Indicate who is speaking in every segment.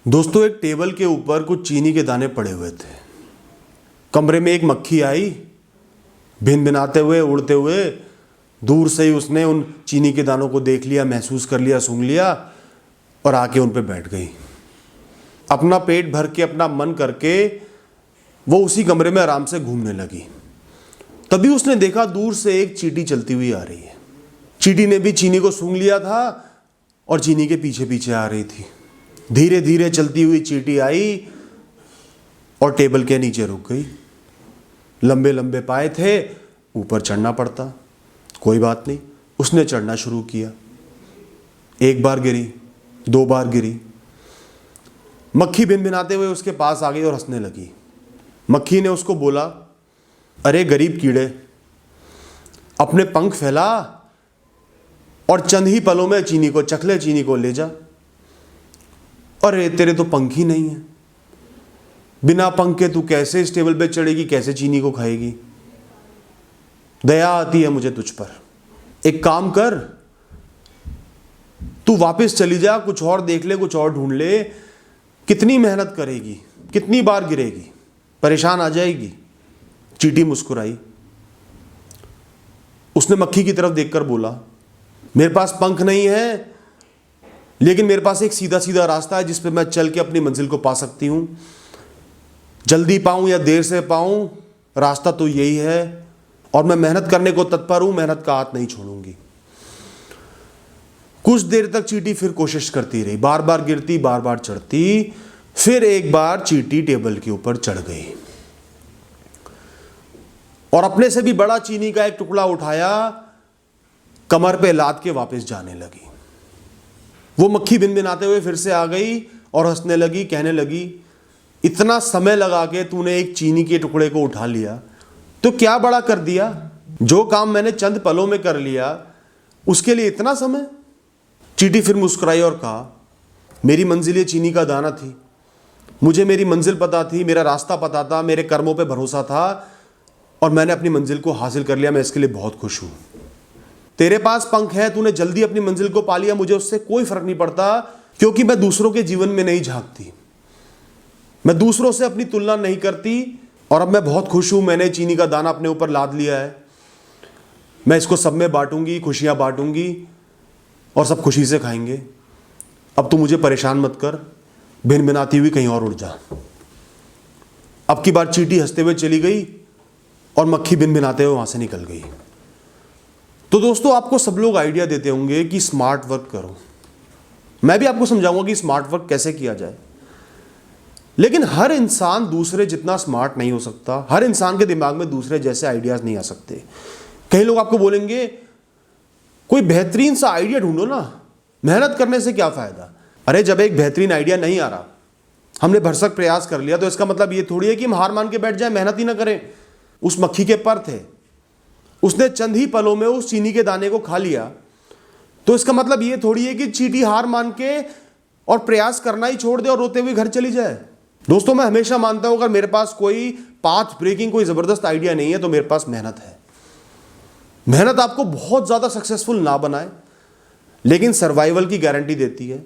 Speaker 1: दोस्तों, एक टेबल के ऊपर कुछ चीनी के दाने पड़े हुए थे। कमरे में एक मक्खी आई, भिन भिनाते हुए, उड़ते हुए। दूर से ही उसने उन चीनी के दानों को देख लिया, महसूस कर लिया, सूंघ लिया और आके उन पे बैठ गई। अपना पेट भर के, अपना मन करके वो उसी कमरे में आराम से घूमने लगी। तभी उसने देखा दूर से एक चींटी चलती हुई आ रही है। चींटी ने भी चीनी को सूंघ लिया था और चीनी के पीछे पीछे आ रही थी। धीरे धीरे चलती हुई चींटी आई और टेबल के नीचे रुक गई। लंबे लंबे पाए थे, ऊपर चढ़ना पड़ता, कोई बात नहीं, उसने चढ़ना शुरू किया। एक बार गिरी, दो बार गिरी। मक्खी भिनभिनाते हुए उसके पास आ गई और हंसने लगी। मक्खी ने उसको बोला, अरे गरीब कीड़े, अपने पंख फैला और चंद ही पलों में चीनी को चख ले, चीनी को ले जा। अरे तेरे तो पंख ही नहीं है, बिना पंख के तू कैसे इस टेबल पे चढ़ेगी, कैसे चीनी को खाएगी? दया आती है मुझे तुझ पर। एक काम कर, तू वापस चली जा, कुछ और देख ले, कुछ और ढूंढ ले। कितनी मेहनत करेगी, कितनी बार गिरेगी, परेशान आ जाएगी। चींटी मुस्कुराई। उसने मक्खी की तरफ देखकर बोला, मेरे पास पंख नहीं है, लेकिन मेरे पास एक सीधा सीधा रास्ता है जिस पे मैं चल के अपनी मंजिल को पा सकती हूं। जल्दी पाऊं या देर से पाऊं, रास्ता तो यही है और मैं मेहनत करने को तत्पर हूं, मेहनत का हाथ नहीं छोड़ूंगी। कुछ देर तक चींटी फिर कोशिश करती रही, बार बार गिरती, बार बार चढ़ती। फिर एक बार चींटी टेबल के ऊपर चढ़ गई और अपने से भी बड़ा चीनी का एक टुकड़ा उठाया, कमर पे लाद के वापस जाने लगी। वो मक्खी भिनभिनाते हुए फिर से आ गई और हंसने लगी, कहने लगी, इतना समय लगा के तूने एक चीनी के टुकड़े को उठा लिया तो क्या बड़ा कर दिया? जो काम मैंने चंद पलों में कर लिया उसके लिए इतना समय? चींटी फिर मुस्कुराई और कहा, मेरी मंजिल ये चीनी का दाना थी। मुझे मेरी मंजिल पता थी, मेरा रास्ता पता था, मेरे कर्मों पे भरोसा था और मैंने अपनी मंजिल को हासिल कर लिया। मैं इसके लिए बहुत खुश हूं। तेरे पास पंख है, तूने जल्दी अपनी मंजिल को पा लिया, मुझे उससे कोई फर्क नहीं पड़ता, क्योंकि मैं दूसरों के जीवन में नहीं झांकती, मैं दूसरों से अपनी तुलना नहीं करती और अब मैं बहुत खुश हूं। मैंने चीनी का दाना अपने ऊपर लाद लिया है, मैं इसको सब में बांटूंगी, खुशियां बांटूंगी और सब खुशी से खाएंगे। अब तू मुझे परेशान मत कर, भिनभिनाती हुई कहीं और उड़ जा। अब की बार चींटी हंसते हुए चली गई और मक्खी भिनभिनाते हुए वहां से निकल गई। तो दोस्तों, आपको सब लोग आइडिया देते होंगे कि स्मार्ट वर्क करो। मैं भी आपको समझाऊंगा कि स्मार्ट वर्क कैसे किया जाए, लेकिन हर इंसान दूसरे जितना स्मार्ट नहीं हो सकता। हर इंसान के दिमाग में दूसरे जैसे आइडियाज नहीं आ सकते। कई लोग आपको बोलेंगे, कोई बेहतरीन सा आइडिया ढूंढो ना, मेहनत करने से क्या फायदा? अरे जब एक बेहतरीन आइडिया नहीं आ रहा, हमने भरसक प्रयास कर लिया, तो इसका मतलब ये थोड़ी है कि हम हार मान के बैठ जाए, मेहनत ही ना करें। उस मक्खी के पर थे, उसने चंद ही पलों में उस चीनी के दाने को खा लिया, तो इसका मतलब ये थोड़ी है कि चींटी हार मान के और प्रयास करना ही छोड़ दे और रोते हुए घर चली जाए। दोस्तों, मैं हमेशा मानता हूं, अगर मेरे पास कोई पाथ ब्रेकिंग, कोई जबरदस्त आइडिया नहीं है, तो मेरे पास मेहनत है। मेहनत आपको बहुत ज्यादा सक्सेसफुल ना बनाए, लेकिन सर्वाइवल की गारंटी देती है।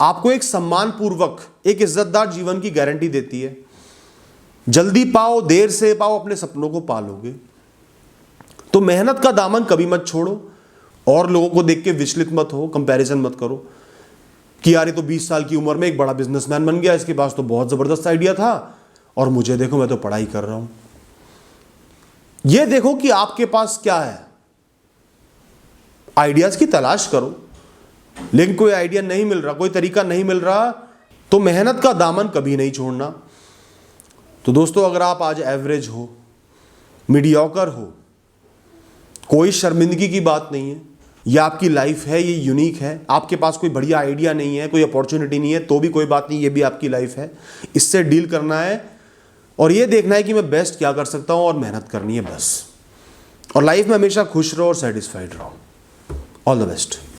Speaker 1: आपको एक सम्मानपूर्वक, एक इज्जतदार जीवन की गारंटी देती है। जल्दी पाओ, देर से पाओ, अपने सपनों को पालोगे। तो मेहनत का दामन कभी मत छोड़ो और लोगों को देख के विचलित मत हो, कंपैरिजन मत करो कि यार ये तो 20 साल की उम्र में एक बड़ा बिजनेसमैन बन गया, इसके पास तो बहुत जबरदस्त आइडिया था और मुझे देखो, मैं तो पढ़ाई कर रहा हूं। ये देखो कि आपके पास क्या है। आइडियाज की तलाश करो, लेकिन कोई आइडिया नहीं मिल रहा, कोई तरीका नहीं मिल रहा, तो मेहनत का दामन कभी नहीं छोड़ना। तो दोस्तों, अगर आप आज एवरेज हो, मीडियोकर हो, कोई शर्मिंदगी की बात नहीं है। ये आपकी लाइफ है, ये यूनिक है। आपके पास कोई बढ़िया आइडिया नहीं है, कोई अपॉर्चुनिटी नहीं है, तो भी कोई बात नहीं, ये भी आपकी लाइफ है। इससे डील करना है और ये देखना है कि मैं बेस्ट क्या कर सकता हूं और मेहनत करनी है बस। और लाइफ में हमेशा खुश रहो और सेटिस्फाइड रहो। All the best.